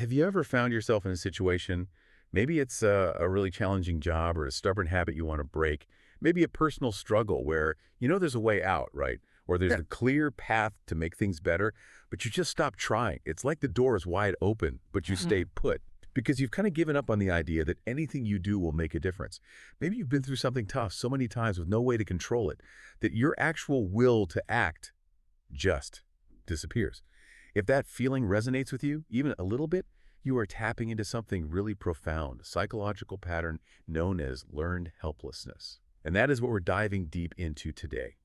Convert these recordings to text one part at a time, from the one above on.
Have you ever found yourself in a situation, maybe it's a really challenging job or a stubborn habit you want to break, maybe a personal struggle where you know there's a way out, right? Or there's Sure. a clear path to make things better, but you just stop trying. It's like the door is wide open, but you Mhm. stay put because you've kind of given up on the idea that anything you do will make a difference. Maybe you've been through something tough so many times with no way to control it that your actual will to act just disappears. If that feeling resonates with you, even a little bit, you are tapping into something really profound, a psychological pattern known as learned helplessness. And that is what we're diving deep into today.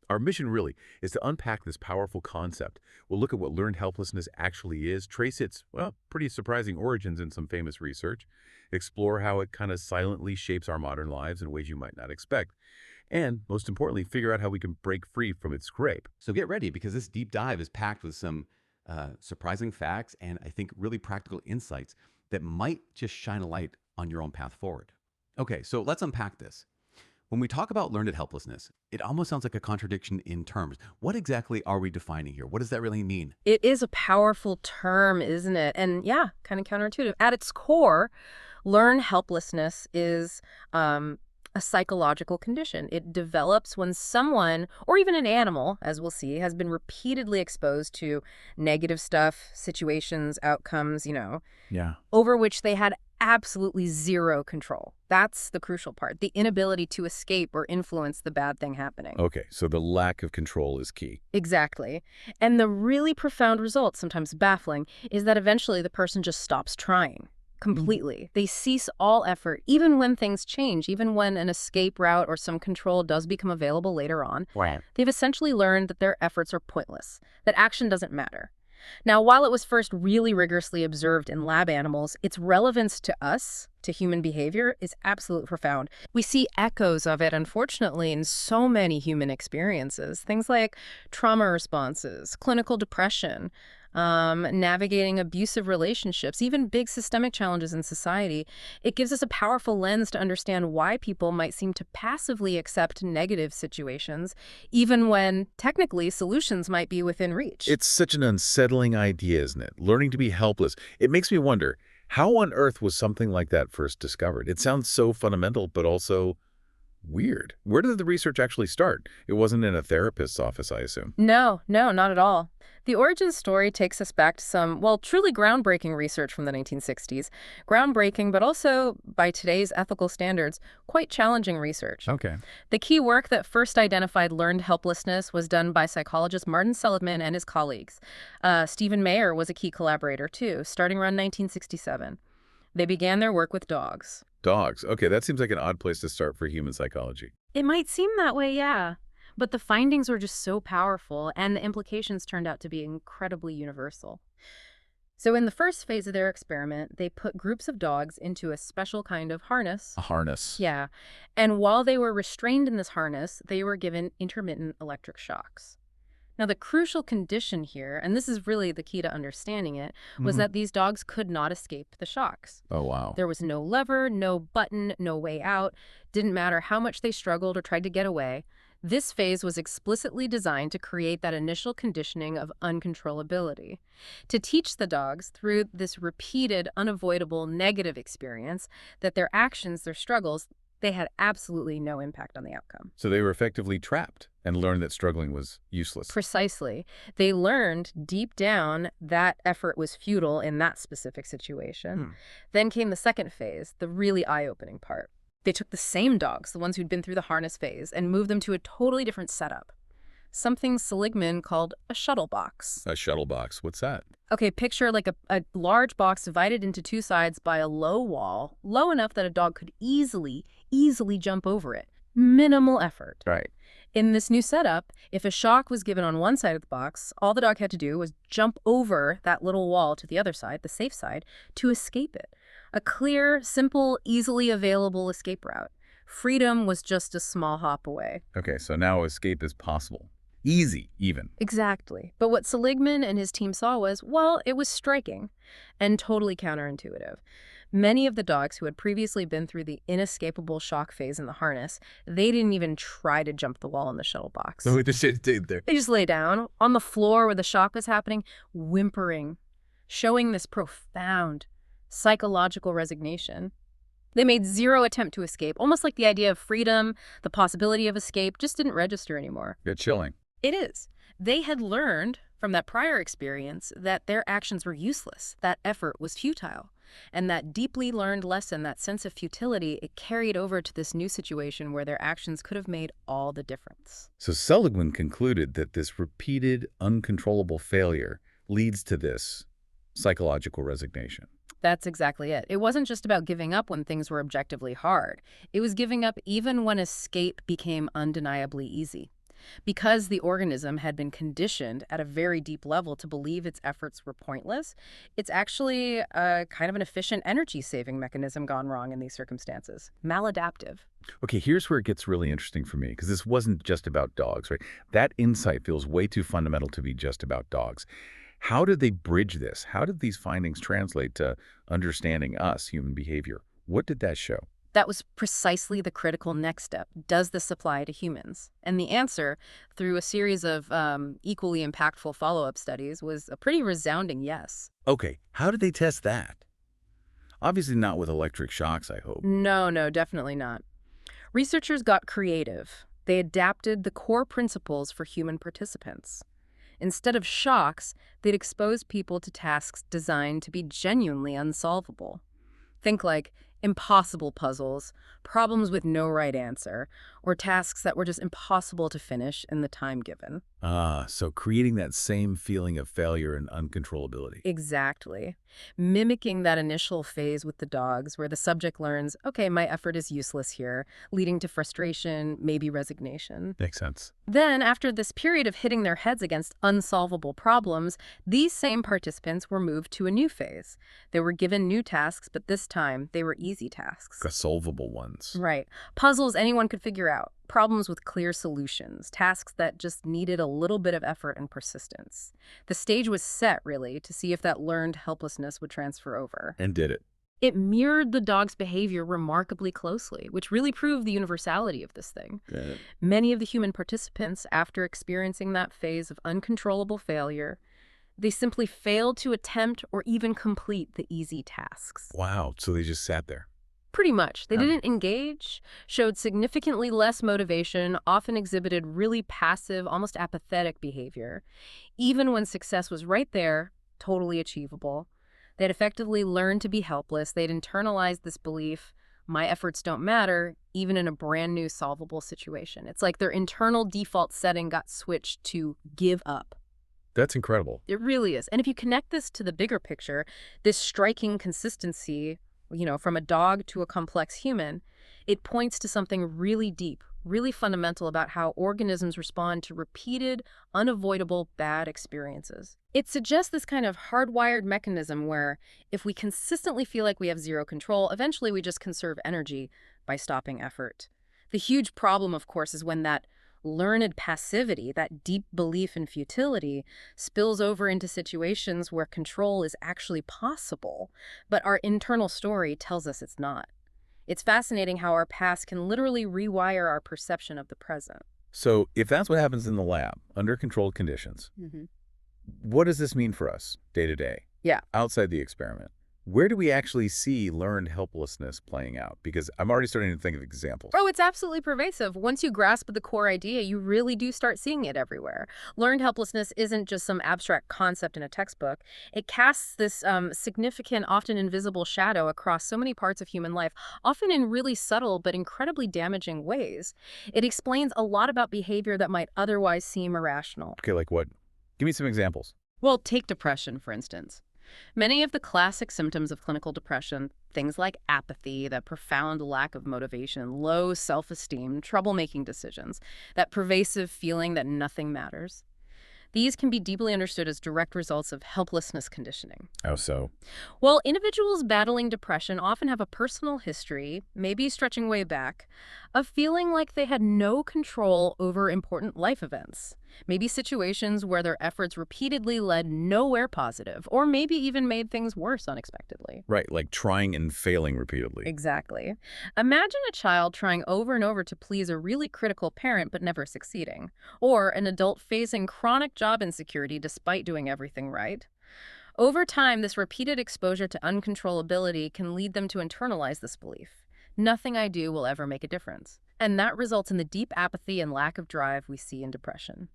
Our mission really is to unpack this powerful concept. We'll look at what learned helplessness actually is, trace its, well, pretty surprising origins in some famous research, explore how it kind of silently shapes our modern lives in ways you might not expect, and most importantly, figure out how we can break free from its grip. So get ready because this deep dive is packed with some surprising facts and I think really practical insights that might just shine a light on your own path forward. Okay, so let's unpack this. When we talk about learned helplessness, it almost sounds like a contradiction in terms. What exactly are we defining here? What does that really mean? It is a powerful term, isn't it? And yeah, kind of counterintuitive. At its core, learned helplessness is a psychological condition. It develops when someone, or even an animal, as we'll see, has been repeatedly exposed to negative stuff, situations, outcomes, Yeah. over which they had absolutely zero control. That's the crucial part, the inability to escape or influence the bad thing happening. Okay, so the lack of control is key. Exactly. And the really profound result, sometimes baffling, is that eventually the person just stops trying completely. They cease all effort, even when things change, even when an escape route or some control does become available later on. Right. They've essentially learned that their efforts are pointless, that action doesn't matter. Now, while it was first really rigorously observed in lab animals, its relevance to us, to human behavior, is absolutely profound. We see echoes of it, unfortunately, in so many human experiences. Things like trauma responses, clinical depression, navigating abusive relationships, even big systemic challenges in society. It gives us a powerful lens to understand why people might seem to passively accept negative situations, even when technically solutions might be within reach. It's such an unsettling idea, isn't it? Learning to be helpless. It makes me wonder, how on earth was something like that first discovered? It sounds so fundamental, but also weird. Where did the research actually start? It wasn't in a therapist's office, I assume. No, no, not at all. The origin story takes us back to some, well, truly groundbreaking research from the 1960s. Groundbreaking, but also, by today's ethical standards, quite challenging research. Okay. The key work that first identified learned helplessness was done by psychologist Martin Seligman and his colleagues. Stephen Mayer was a key collaborator, too, starting around 1967. They began their work with dogs. Dogs. Okay, that seems like an odd place to start for human psychology. It might seem that way, yeah. But the findings were just so powerful, and the implications turned out to be incredibly universal. So in the first phase of their experiment, they put groups of dogs into a special kind of harness. A harness. Yeah. And while they were restrained in this harness, they were given intermittent electric shocks. Now, the crucial condition here, and this is really the key to understanding it, was Mhm. that these dogs could not escape the shocks. Oh, wow. There was no lever, no button, no way out. Didn't matter how much they struggled or tried to get away. This phase was explicitly designed to create that initial conditioning of uncontrollability, to teach the dogs through this repeated, unavoidable negative experience that their actions, their struggles, they had absolutely no impact on the outcome. So they were effectively trapped and learned that struggling was useless. Precisely. They learned deep down that effort was futile in that specific situation. Hmm. Then came the second phase, the really eye-opening part. They took the same dogs, the ones who'd been through the harness phase, and moved them to a totally different setup. Something Seligman called a shuttle box. A shuttle box. What's that? Okay, picture like a large box divided into two sides by a low wall, low enough that a dog could easily jump over it. Minimal effort. Right. In this new setup, if a shock was given on one side of the box, all the dog had to do was jump over that little wall to the other side, the safe side, to escape it. A clear, simple, easily available escape route. Freedom was just a small hop away. Okay, so now escape is possible. Easy, even. Exactly. But what Seligman and his team saw was, well, it was striking and totally counterintuitive. Many of the dogs who had previously been through the inescapable shock phase in the harness, they didn't even try to jump the wall in the shuttle box. So the shit did there. They just lay down on the floor where the shock was happening, whimpering, showing this profound psychological resignation. They made zero attempt to escape, almost like the idea of freedom, the possibility of escape, just didn't register anymore. Bit chilling. It is. They had learned from that prior experience that their actions were useless, that effort was futile. And that deeply learned lesson, that sense of futility, it carried over to this new situation where their actions could have made all the difference. So Seligman concluded that this repeated, uncontrollable failure leads to this psychological resignation. That's exactly it. It wasn't just about giving up when things were objectively hard. It was giving up even when escape became undeniably easy. Because the organism had been conditioned at a very deep level to believe its efforts were pointless, it's actually a kind of an efficient energy-saving mechanism gone wrong in these circumstances. Maladaptive. Okay, here's where it gets really interesting for me, because this wasn't just about dogs, right? That insight feels way too fundamental to be just about dogs. How did they bridge this? How did these findings translate to understanding us, human behavior? What did that show? That was precisely the critical next step. Does this apply to humans? And the answer, through a series of equally impactful follow-up studies, was a pretty resounding yes. Okay, how did they test that? Obviously not with electric shocks, I hope. No, definitely not. Researchers got creative. They adapted the core principles for human participants. Instead of shocks, they'd expose people to tasks designed to be genuinely unsolvable. Think like impossible puzzles, problems with no right answer, or tasks that were just impossible to finish in the time given. So creating that same feeling of failure and uncontrollability. Exactly. Mimicking that initial phase with the dogs where the subject learns, okay, my effort is useless here, leading to frustration, maybe resignation. Makes sense. Then, after this period of hitting their heads against unsolvable problems, these same participants were moved to a new phase. They were given new tasks, but this time they were easy tasks. Solvable ones. Right. Puzzles anyone could figure out. Problems with clear solutions. Tasks that just needed a little bit of effort and persistence. The stage was set, really, to see if that learned helplessness would transfer over. And did it. It mirrored the dog's behavior remarkably closely, which really proved the universality of this thing. Many of the human participants, after experiencing that phase of uncontrollable failure, they simply failed to attempt or even complete the easy tasks. Wow, so they just sat there. Pretty much. They Yeah. didn't engage, showed significantly less motivation, often exhibited really passive, almost apathetic behavior. Even when success was right there, totally achievable. They'd effectively learned to be helpless. They'd internalized this belief, my efforts don't matter, even in a brand new solvable situation. It's like their internal default setting got switched to give up. That's incredible. It really is. And if you connect this to the bigger picture, this striking consistency, from a dog to a complex human, it points to something really deep, really fundamental about how organisms respond to repeated, unavoidable bad experiences. It suggests this kind of hardwired mechanism where if we consistently feel like we have zero control, eventually we just conserve energy by stopping effort. The huge problem, of course, is when that learned passivity, that deep belief in futility, spills over into situations where control is actually possible, but our internal story tells us it's not. It's fascinating how our past can literally rewire our perception of the present. So if that's what happens in the lab, under controlled conditions, what does this mean for us day to day? Yeah. Outside the experiment. Where do we actually see learned helplessness playing out? Because I'm already starting to think of examples. Oh, it's absolutely pervasive. Once you grasp the core idea, you really do start seeing it everywhere. Learned helplessness isn't just some abstract concept in a textbook. It casts this significant, often invisible shadow across so many parts of human life, often in really subtle but incredibly damaging ways. It explains a lot about behavior that might otherwise seem irrational. Okay, like what? Give me some examples. Well, take depression, for instance. Many of the classic symptoms of clinical depression, things like apathy, that profound lack of motivation, low self-esteem, trouble making decisions, that pervasive feeling that nothing matters, these can be deeply understood as direct results of helplessness conditioning. How so? Well, individuals battling depression often have a personal history, maybe stretching way back, of feeling like they had no control over important life events. Maybe situations where their efforts repeatedly led nowhere positive, or maybe even made things worse unexpectedly. Right, like trying and failing repeatedly. Exactly. Imagine a child trying over and over to please a really critical parent but never succeeding, or an adult facing chronic job insecurity despite doing everything right. Over time, this repeated exposure to uncontrollability can lead them to internalize this belief. Nothing I do will ever make a difference. And that results in the deep apathy and lack of drive we see in depression.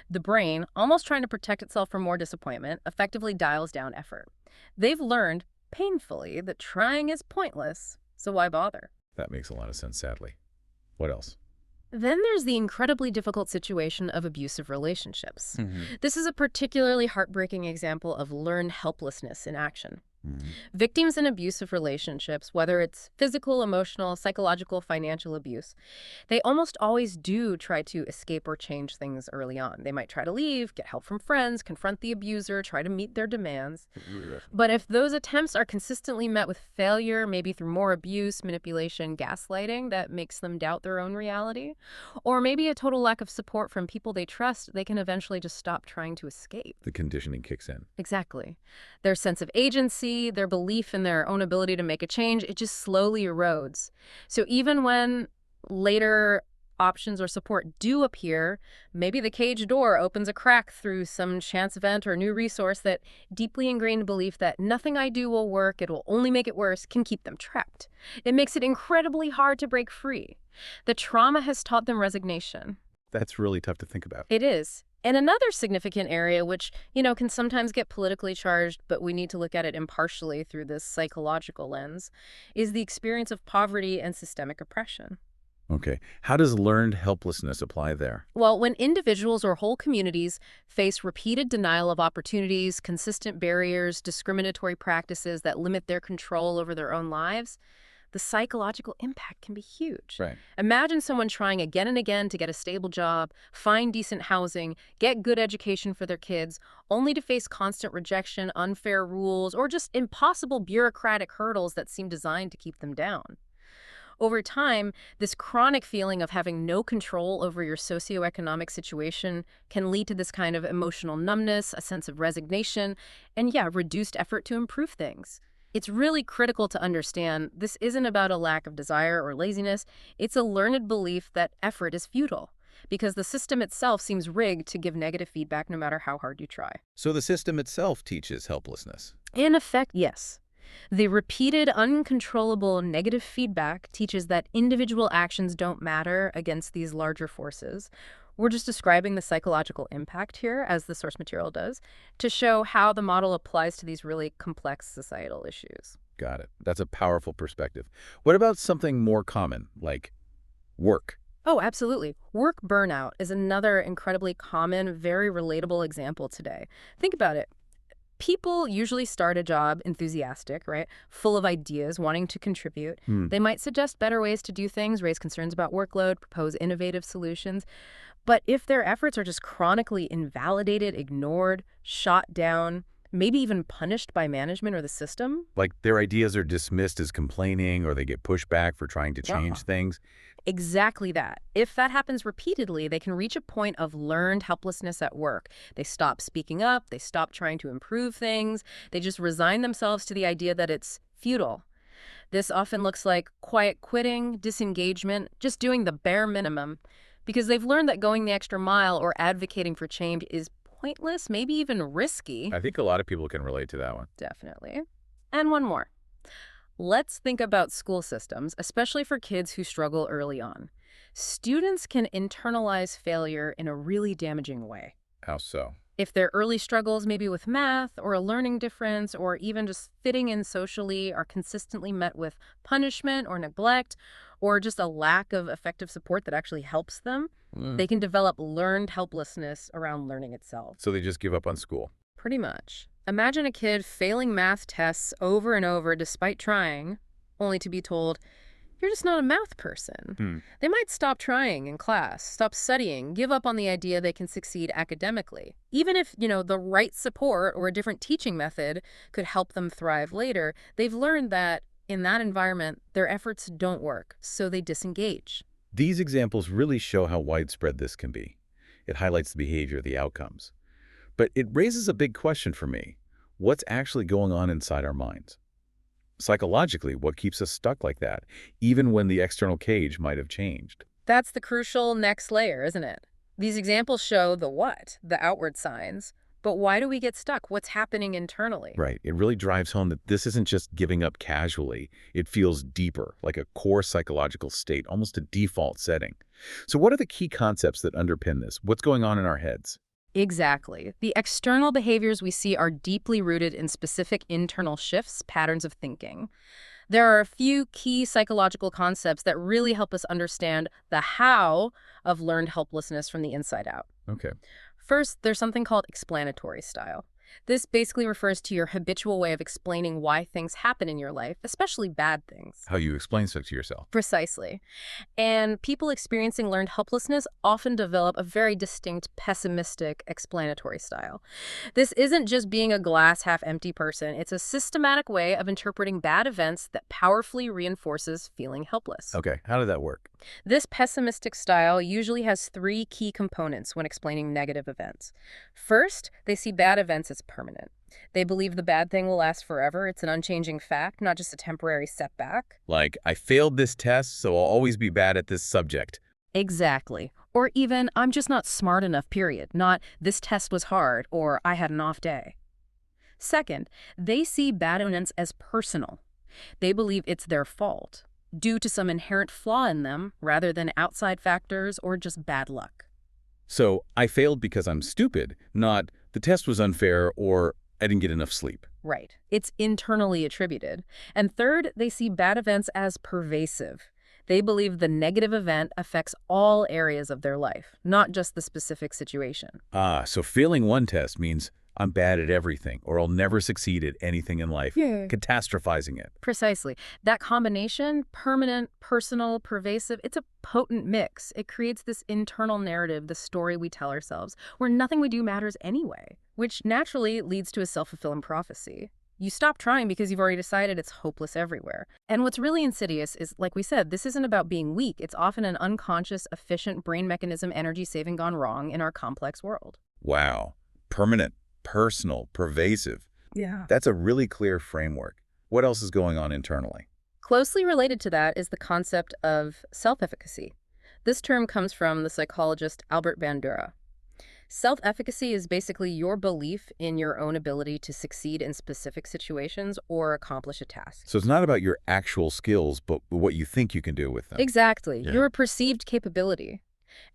The brain, almost trying to protect itself from more disappointment, effectively dials down effort. They've learned, painfully, that trying is pointless, so why bother? That makes a lot of sense, sadly. What else? Then there's the incredibly difficult situation of abusive relationships. Mm-hmm. This is a particularly heartbreaking example of learned helplessness in action. Mm-hmm. Victims in abusive relationships, whether it's physical, emotional, psychological, financial abuse, they almost always do try to escape or change things early on. They might try to leave, get help from friends, confront the abuser, try to meet their demands. But if those attempts are consistently met with failure, maybe through more abuse, manipulation, gaslighting that makes them doubt their own reality, or maybe a total lack of support from people they trust, they can eventually just stop trying to escape. The conditioning kicks in. Exactly. Their sense of agency, their belief in their own ability to make a change, it just slowly erodes. So even when later options or support do appear, maybe the cage door opens a crack through some chance event or new resource, that deeply ingrained belief that nothing I do will work, it will only make it worse, can keep them trapped. It makes it incredibly hard to break free. The trauma has taught them resignation. That's really tough to think about. It is. And another significant area, which, can sometimes get politically charged, but we need to look at it impartially through this psychological lens, is the experience of poverty and systemic oppression. Okay. How does learned helplessness apply there? Well, when individuals or whole communities face repeated denial of opportunities, consistent barriers, discriminatory practices that limit their control over their own lives, the psychological impact can be huge. Right. Imagine someone trying again and again to get a stable job, find decent housing, get good education for their kids, only to face constant rejection, unfair rules, or just impossible bureaucratic hurdles that seem designed to keep them down. Over time, this chronic feeling of having no control over your socioeconomic situation can lead to this kind of emotional numbness, a sense of resignation, and reduced effort to improve things. It's really critical to understand this isn't about a lack of desire or laziness. It's a learned belief that effort is futile, because the system itself seems rigged to give negative feedback no matter how hard you try. So the system itself teaches helplessness. In effect, yes. The repeated, uncontrollable negative feedback teaches that individual actions don't matter against these larger forces. We're just describing the psychological impact here, as the source material does, to show how the model applies to these really complex societal issues. Got it. That's a powerful perspective. What about something more common, like work? Oh, absolutely. Work burnout is another incredibly common, very relatable example today. Think about it. People usually start a job enthusiastic, right? Full of ideas, wanting to contribute. They might suggest better ways to do things, raise concerns about workload, propose innovative solutions. But if their efforts are just chronically invalidated, ignored, shot down, maybe even punished by management or the system. Like their ideas are dismissed as complaining, or they get pushed back for trying to change things. Exactly that. If that happens repeatedly, they can reach a point of learned helplessness at work. They stop speaking up, they stop trying to improve things, they just resign themselves to the idea that it's futile. This often looks like quiet quitting, disengagement, just doing the bare minimum, because they've learned that going the extra mile or advocating for change is pointless, maybe even risky. I think a lot of people can relate to that one. Definitely. And one more. Let's think about school systems, especially for kids who struggle early on. Students can internalize failure in a really damaging way. How so? If their early struggles, maybe with math or a learning difference or even just fitting in socially, are consistently met with punishment or neglect or just a lack of effective support that actually helps them, they can develop learned helplessness around learning itself. So they just give up on school. Pretty much. Imagine a kid failing math tests over and over despite trying, only to be told, you're just not a math person. They might stop trying in class, stop studying, give up on the idea they can succeed academically. Even if, the right support or a different teaching method could help them thrive later, they've learned that in that environment, their efforts don't work, so they disengage. These examples really show how widespread this can be. It highlights the behavior, the outcomes. But it raises a big question for me. What's actually going on inside our minds? Psychologically, what keeps us stuck like that, even when the external cage might have changed? That's the crucial next layer, isn't it? These examples show the what, the outward signs. But why do we get stuck? What's happening internally? Right. It really drives home that this isn't just giving up casually. It feels deeper, like a core psychological state, almost a default setting. So what are the key concepts that underpin this? What's going on in our heads? Exactly. The external behaviors we see are deeply rooted in specific internal shifts, patterns of thinking. There are a few key psychological concepts that really help us understand the how of learned helplessness from the inside out. Okay. First, there's something called explanatory style. This basically refers to your habitual way of explaining why things happen in your life, especially bad things. How you explain stuff to yourself. Precisely. And people experiencing learned helplessness often develop a very distinct pessimistic explanatory style. This isn't just being a glass half empty person. It's a systematic way of interpreting bad events that powerfully reinforces feeling helpless. Okay. How did that work? This pessimistic style usually has three key components when explaining negative events. First, they see bad events as permanent. They believe the bad thing will last forever. It's an unchanging fact, not just a temporary setback. Like, I failed this test, so I'll always be bad at this subject. Exactly. Or even, I'm just not smart enough, period. Not, this test was hard, or I had an off day. Second, they see bad events as personal. They believe it's their fault, due to some inherent flaw in them, rather than outside factors or just bad luck. So I failed because I'm stupid, not the test was unfair or I didn't get enough sleep. Right. It's internally attributed. And third, they see bad events as pervasive. They believe the negative event affects all areas of their life, not just the specific situation. So failing one test means I'm bad at everything or I'll never succeed at anything in life. Yeah. Catastrophizing it. Precisely. That combination, permanent, personal, pervasive, it's a potent mix. It creates this internal narrative, the story we tell ourselves, where nothing we do matters anyway, which naturally leads to a self-fulfilling prophecy. You stop trying because you've already decided it's hopeless everywhere. And what's really insidious is, like we said, this isn't about being weak. It's often an unconscious, efficient brain mechanism, energy saving gone wrong in our complex world. Wow. Permanent, personal, pervasive. Yeah. That's a really clear framework. What else is going on internally? Closely related to that is the concept of self-efficacy. This term comes from the psychologist Albert Bandura. Self-efficacy is basically your belief in your own ability to succeed in specific situations or accomplish a task. So it's not about your actual skills, but what you think you can do with them. Exactly. Yeah. Your perceived capability.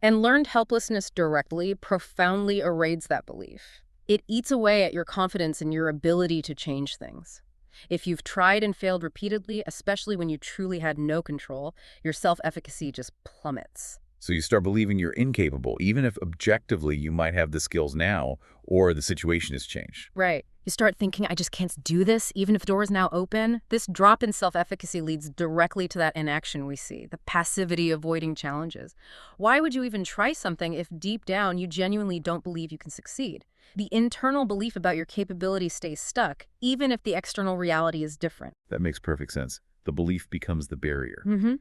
And learned helplessness directly, profoundly erodes that belief. It eats away at your confidence in your ability to change things. If you've tried and failed repeatedly, especially when you truly had no control, your self-efficacy just plummets. So you start believing you're incapable, even if objectively you might have the skills now or the situation has changed. Right. You start thinking, I just can't do this, even if the door is now open. This drop in self-efficacy leads directly to that inaction we see, the passivity avoiding challenges. Why would you even try something if deep down you genuinely don't believe you can succeed? The internal belief about your capability stays stuck, even if the external reality is different. That makes perfect sense. The belief becomes the barrier. Mm-hmm.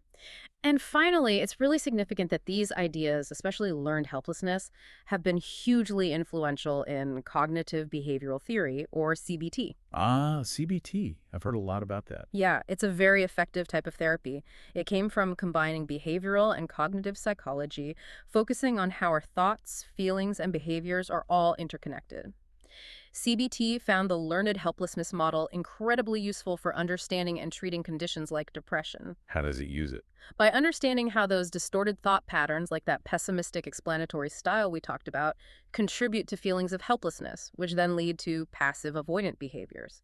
And finally, it's really significant that these ideas, especially learned helplessness, have been hugely influential in cognitive behavioral theory, or CBT. CBT. I've heard a lot about that. Yeah, it's a very effective type of therapy. It came from combining behavioral and cognitive psychology, focusing on how our thoughts, feelings, and behaviors are all interconnected. CBT found the learned helplessness model incredibly useful for understanding and treating conditions like depression. How does it use it? By understanding how those distorted thought patterns, like that pessimistic explanatory style we talked about, contribute to feelings of helplessness, which then lead to passive avoidant behaviors.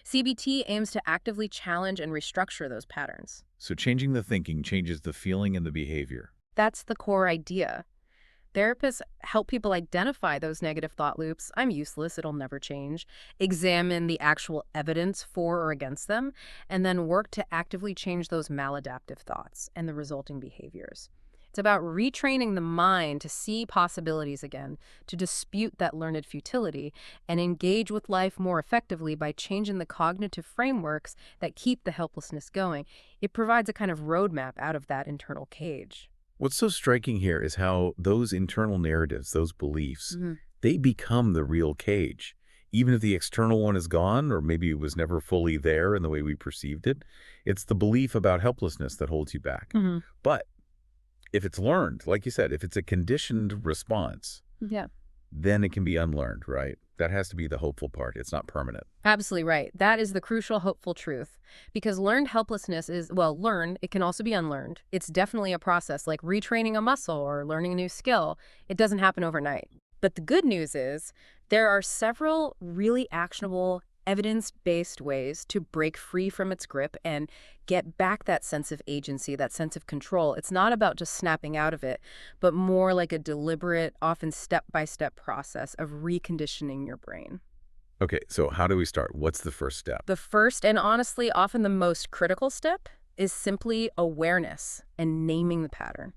CBT aims to actively challenge and restructure those patterns. So changing the thinking changes the feeling and the behavior. That's the core idea. Therapists help people identify those negative thought loops. I'm useless, it'll never change. Examine the actual evidence for or against them, and then work to actively change those maladaptive thoughts and the resulting behaviors. It's about retraining the mind to see possibilities again, to dispute that learned futility, and engage with life more effectively by changing the cognitive frameworks that keep the helplessness going. It provides a kind of roadmap out of that internal cage. What's so striking here is how those internal narratives, those beliefs, they become the real cage. Even if the external one is gone, or maybe it was never fully there in the way we perceived it, it's the belief about helplessness that holds you back. But if it's learned, like you said, if it's a conditioned response, then it can be unlearned, right? That has to be the hopeful part. It's not permanent. Absolutely right. That is the crucial, hopeful truth. Because learned helplessness is, well, learned, it can also be unlearned. It's definitely a process, like retraining a muscle or learning a new skill. It doesn't happen overnight. But the good news is there are several really actionable, evidence-based ways to break free from its grip and get back that sense of agency, that sense of control. It's not about just snapping out of it, but more like a deliberate, often step-by-step process of reconditioning your brain. Okay, so how do we start? What's the first step? The first and honestly often the most critical step is simply awareness and naming the pattern.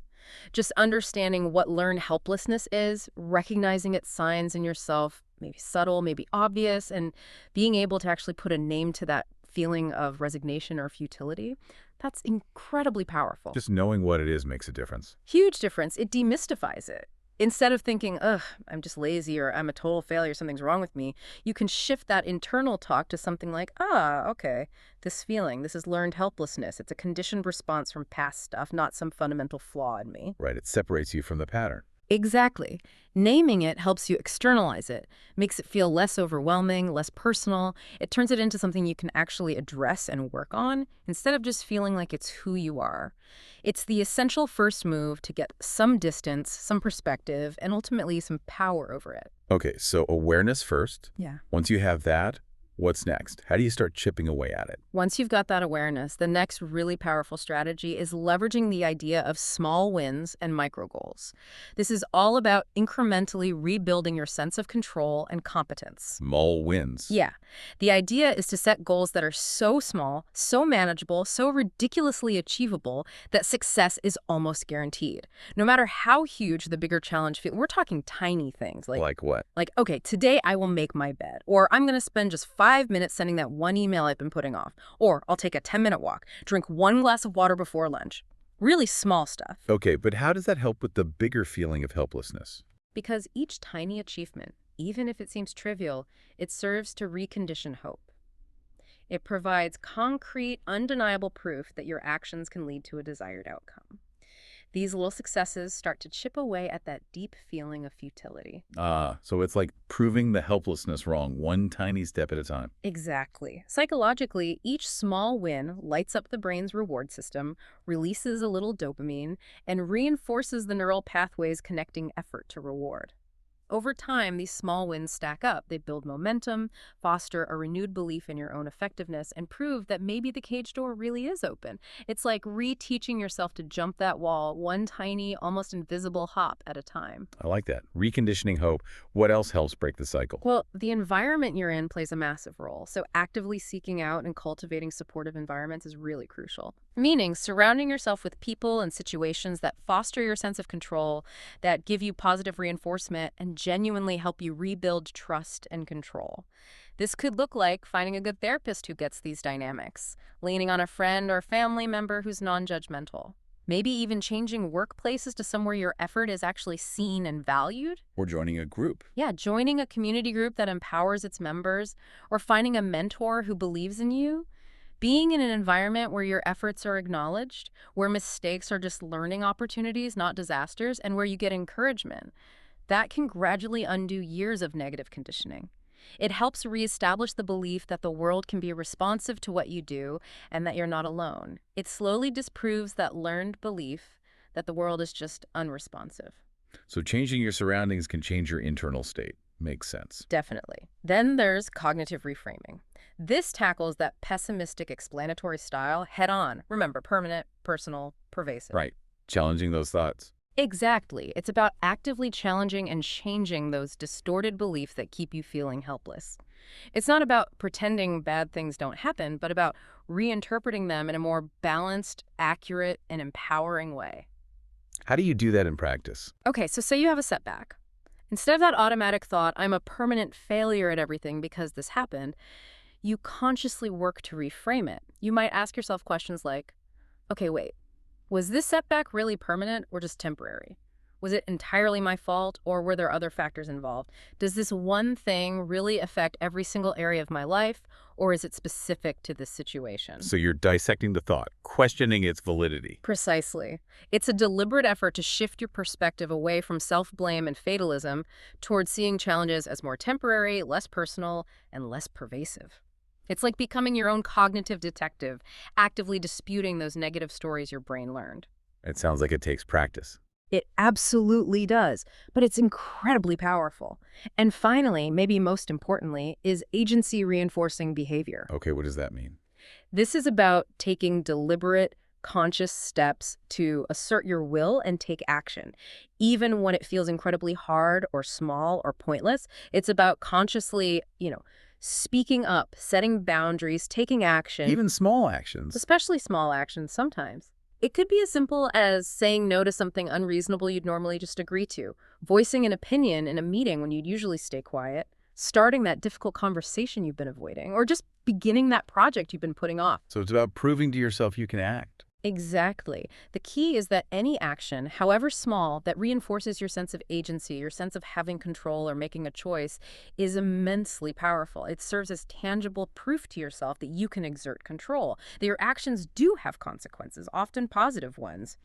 Just understanding what learned helplessness is, recognizing its signs in yourself, maybe subtle, maybe obvious, and being able to actually put a name to that feeling of resignation or futility, that's incredibly powerful. Just knowing what it is makes a difference. Huge difference. It demystifies it. Instead of thinking, ugh, I'm just lazy or I'm a total failure, something's wrong with me, you can shift that internal talk to something like, okay, this feeling, this is learned helplessness. It's a conditioned response from past stuff, not some fundamental flaw in me. Right, it separates you from the pattern. Exactly. Naming it helps you externalize it, makes it feel less overwhelming, less personal. It turns it into something you can actually address and work on instead of just feeling like it's who you are. It's the essential first move to get some distance, some perspective, and ultimately some power over it. Okay, so awareness first. Yeah. Once you have that, what's next? How do you start chipping away at it? Once you've got that awareness, the next really powerful strategy is leveraging the idea of small wins and micro goals. This is all about incrementally rebuilding your sense of control and competence. Small wins. Yeah. The idea is to set goals that are so small, so manageable, so ridiculously achievable that success is almost guaranteed. No matter how huge the bigger challenge feels, we're talking tiny things Like what? like, okay, today I will make my bed, or I'm going to spend just 5 minutes sending that one email I've been putting off, or I'll take a 10-minute walk, drink one glass of water before lunch. Really small stuff. Okay, but how does that help with the bigger feeling of helplessness? Because each tiny achievement, even if it seems trivial, it serves to recondition hope. It provides concrete, undeniable proof that your actions can lead to a desired outcome. These little successes start to chip away at that deep feeling of futility. So it's like proving the helplessness wrong, one tiny step at a time. Exactly. Psychologically, each small win lights up the brain's reward system, releases a little dopamine, and reinforces the neural pathways connecting effort to reward. Over time, these small wins stack up. They build momentum, foster a renewed belief in your own effectiveness, and prove that maybe the cage door really is open. It's like reteaching yourself to jump that wall one tiny, almost invisible hop at a time. I like that. Reconditioning hope. What else helps break the cycle? Well, the environment you're in plays a massive role, so actively seeking out and cultivating supportive environments is really crucial. Meaning, surrounding yourself with people and situations that foster your sense of control, that give you positive reinforcement, and genuinely help you rebuild trust and control. This could look like finding a good therapist who gets these dynamics, leaning on a friend or family member who's non-judgmental. Maybe even changing workplaces to somewhere your effort is actually seen and valued. Or joining a group. Yeah, joining a community group that empowers its members, or finding a mentor who believes in you. Being in an environment where your efforts are acknowledged, where mistakes are just learning opportunities, not disasters, and where you get encouragement, that can gradually undo years of negative conditioning. It helps reestablish the belief that the world can be responsive to what you do and that you're not alone. It slowly disproves that learned belief that the world is just unresponsive. So changing your surroundings can change your internal state. Makes sense. Definitely. Then there's cognitive reframing. This tackles that pessimistic explanatory style head on. Remember, permanent, personal, pervasive. Right. Challenging those thoughts. Exactly. It's about actively challenging and changing those distorted beliefs that keep you feeling helpless. It's not about pretending bad things don't happen, but about reinterpreting them in a more balanced, accurate, and empowering way. How do you do that in practice? Okay, so say you have a setback. Instead of that automatic thought, I'm a permanent failure at everything because this happened, you consciously work to reframe it. You might ask yourself questions like, okay, wait, was this setback really permanent or just temporary? Was it entirely my fault, or were there other factors involved? Does this one thing really affect every single area of my life, or is it specific to this situation? So you're dissecting the thought, questioning its validity. Precisely. It's a deliberate effort to shift your perspective away from self-blame and fatalism towards seeing challenges as more temporary, less personal, and less pervasive. It's like becoming your own cognitive detective, actively disputing those negative stories your brain learned. It sounds like it takes practice. It absolutely does, but it's incredibly powerful. And finally, maybe most importantly, is agency reinforcing behavior. Okay, what does that mean? This is about taking deliberate, conscious steps to assert your will and take action. Even when it feels incredibly hard or small or pointless, it's about consciously, speaking up, setting boundaries, taking action, Even small actions. especially small actions sometimes. It could be as simple as saying no to something unreasonable you'd normally just agree to, voicing an opinion in a meeting when you'd usually stay quiet, starting that difficult conversation you've been avoiding, or just beginning that project you've been putting off. So it's about proving to yourself you can act. Exactly. The key is that any action, however small, that reinforces your sense of agency, your sense of having control or making a choice, is immensely powerful. It serves as tangible proof to yourself that you can exert control, that your actions do have consequences, often positive ones.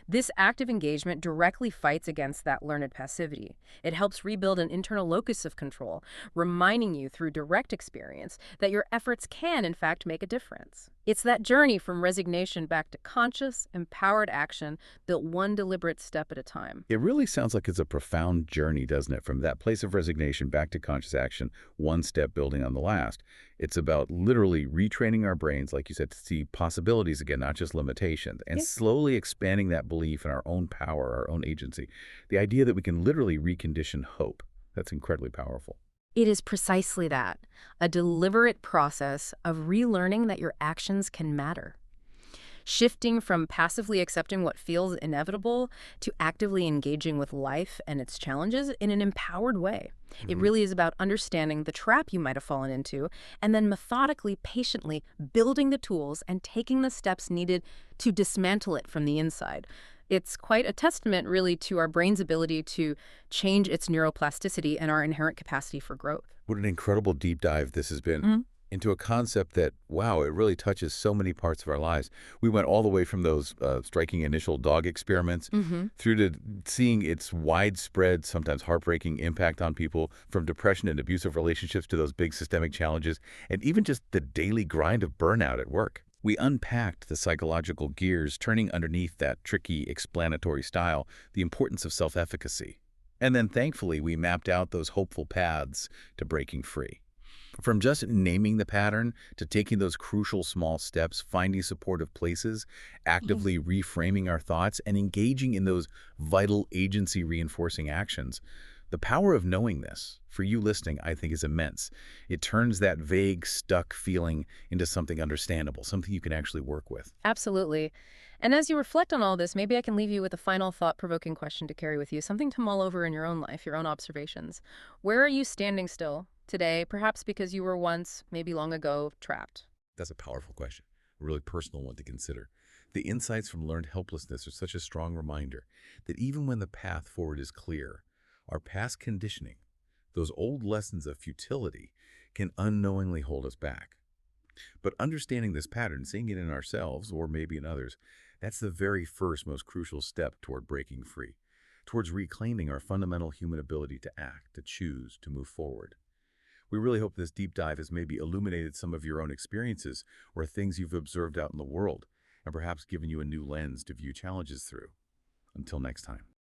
This active engagement directly fights against that learned passivity. It helps rebuild an internal locus of control, reminding you through direct experience that your efforts can, in fact, make a difference. It's that journey from resignation back to conscious, empowered action, built one deliberate step at a time. It really sounds like it's a profound journey, doesn't it? From that place of resignation back to conscious action, one step building on the last. It's about literally retraining our brains, like you said, to see possibilities again, not just limitations, and Yeah. slowly expanding that belief in our own power, our own agency. The idea that we can literally recondition hope. That's incredibly powerful. It is precisely that, a deliberate process of relearning that your actions can matter. Shifting from passively accepting what feels inevitable to actively engaging with life and its challenges in an empowered way. It really is about understanding the trap you might have fallen into and then methodically, patiently building the tools and taking the steps needed to dismantle it from the inside. It's quite a testament, really, to our brain's ability to change its neuroplasticity and our inherent capacity for growth. What an incredible deep dive this has been Mhm. into a concept that, wow, it really touches so many parts of our lives. We went all the way from those striking initial dog experiments through to seeing its widespread, sometimes heartbreaking impact on people, from depression and abusive relationships to those big systemic challenges, and even just the daily grind of burnout at work. We unpacked the psychological gears turning underneath that tricky explanatory style, the importance of self-efficacy. And then thankfully, we mapped out those hopeful paths to breaking free. From just naming the pattern to taking those crucial small steps, finding supportive places, actively reframing our thoughts, and engaging in those vital agency reinforcing actions. The power of knowing this, for you listening, I think is immense. It turns that vague, stuck feeling into something understandable, something you can actually work with. Absolutely. And as you reflect on all this, maybe I can leave you with a final thought-provoking question to carry with you, something to mull over in your own life, your own observations. Where are you standing still today, perhaps because you were once, maybe long ago, trapped? That's a powerful question, a really personal one to consider. The insights from learned helplessness are such a strong reminder that even when the path forward is clear, our past conditioning, those old lessons of futility, can unknowingly hold us back. But understanding this pattern, seeing it in ourselves or maybe in others, that's the very first most crucial step toward breaking free, towards reclaiming our fundamental human ability to act, to choose, to move forward. We really hope this deep dive has maybe illuminated some of your own experiences or things you've observed out in the world, and perhaps given you a new lens to view challenges through. Until next time.